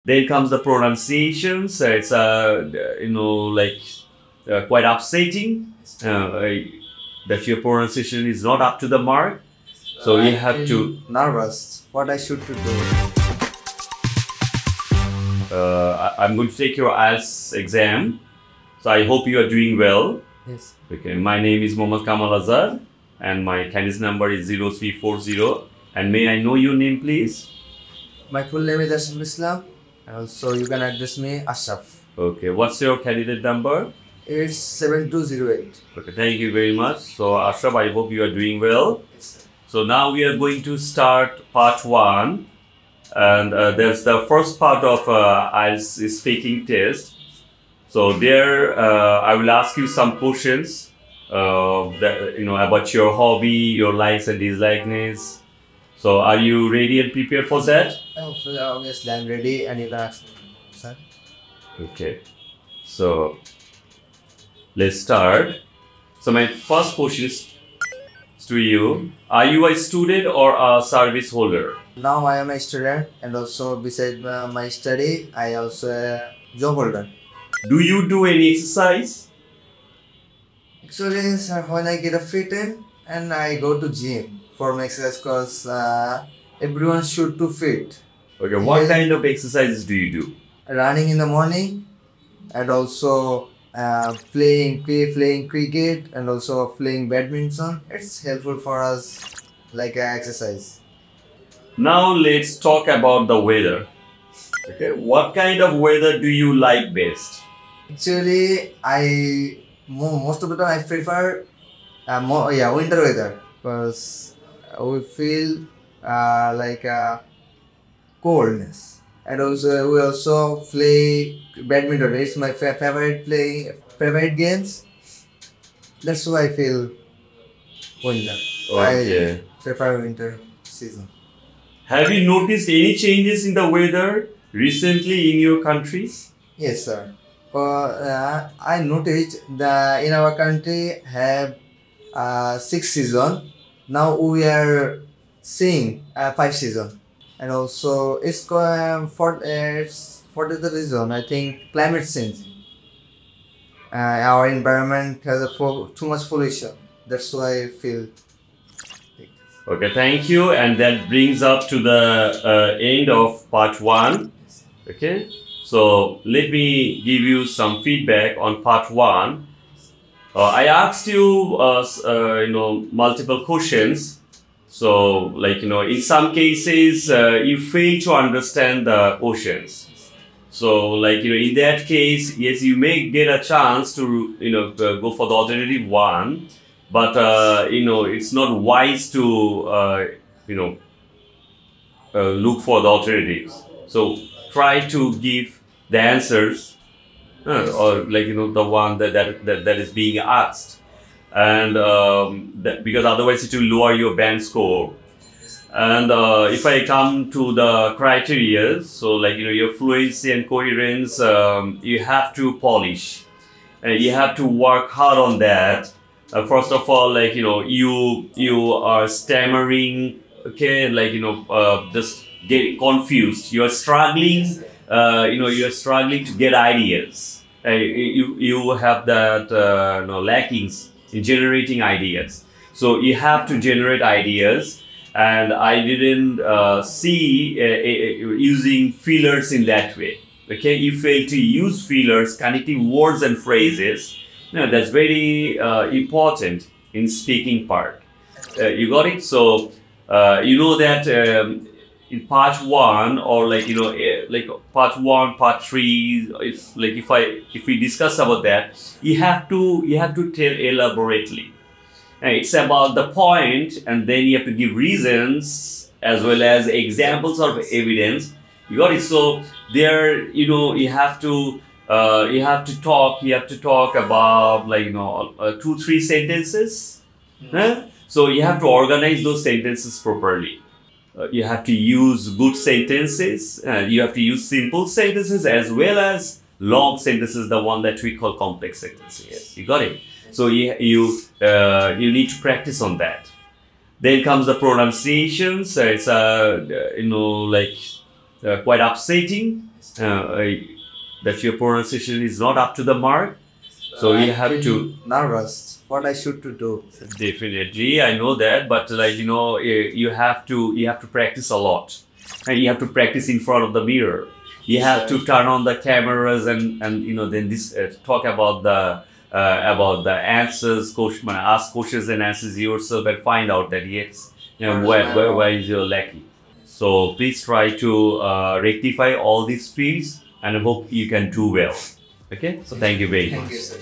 Then comes the pronunciations. It's quite upsetting that your pronunciation is not up to the mark. So you have to. Nervous. What I should to do? I'm going to take your IELTS exam. So I hope you are doing well. Yes. Okay. My name is Mohammadpur and my candidate number is 0340. And may I know your name, please? My full name is Ashraf Islam. And also you can address me Ashraf. Okay. What's your candidate number? It's 7208. Okay. Thank you very much. So Ashraf, I hope you are doing well. Yes. So now we are going to start part 1. And there's the first part of IELTS speaking test. So there, I will ask you some questions, about your hobby, your likes and dislikes. So are you ready and prepared for that? Obviously, I'm ready and you can ask me, sir. Okay. So let's start. So my first question is to you. Are you a student or a service holder? Now I am a student and also beside my study, I also a job holder. Do you do any exercise? Actually, sir, when I get a fit in and I go to gym for my exercise because everyone should to fit. Okay, what kind of exercises do you do? Running in the morning and also playing cricket and also playing badminton. It's helpful for us like exercise. Now let's talk about the weather. Okay, what kind of weather do you like best? Actually, most of the time I prefer winter weather because we feel coldness, and also we also play badminton. It's my favorite games. That's why I feel winter. Okay. I prefer winter season. Have you noticed any changes in the weather recently in your country? Yes, sir. I noticed that in our country have 6 season. Now we are seeing 5 season, and also it's for the reason I think climate change. Our environment has too much pollution. That's why I feel. Okay, thank you. And that brings up to the end of part 1. Okay, so let me give you some feedback on part 1. I asked you, multiple questions. So, in some cases, you fail to understand the questions. So, in that case, yes, you may get a chance to, go for the alternative one. But, it's not wise to, look for the alternatives. So, try to give the answers or the one that is being asked, and because otherwise it will lower your band score. And if I come to the criteria, so your fluency and coherence, you have to polish and you have to work hard on that. First of all, you are stammering, okay, just getting confused. You are struggling, you're struggling to get ideas. You have that lackings in generating ideas. So you have to generate ideas, and I didn't see using fillers in that way. Okay, you fail to use fillers, connecting words and phrases. That's very important in speaking part. You got it? So you know that in part 1 or part 1, part 3, if we discuss about that, you have to tell elaborately. It's about the point, and then you have to give reasons as well as examples of evidence. You got it? So there, you have to talk about 2-3 sentences. So you have to organize those sentences properly. You have to use good sentences. You have to use simple sentences as well as long sentences, the one that we call complex sentences. Yes, you got it. So you need to practice on that. Then comes the pronunciations. It's quite upsetting that your pronunciation is not up to the mark. So you have feel to nervous. What I should to do? definitely. I know that, but like you have to practice a lot, and you have to practice in front of the mirror. You have to turn on the cameras and then this talk about the answers, ask questions and answers yourself and find out that yes, where is your lacking. So please try to rectify all these fields and I hope you can do well. Okay, so thank you very Thank much. you, sir.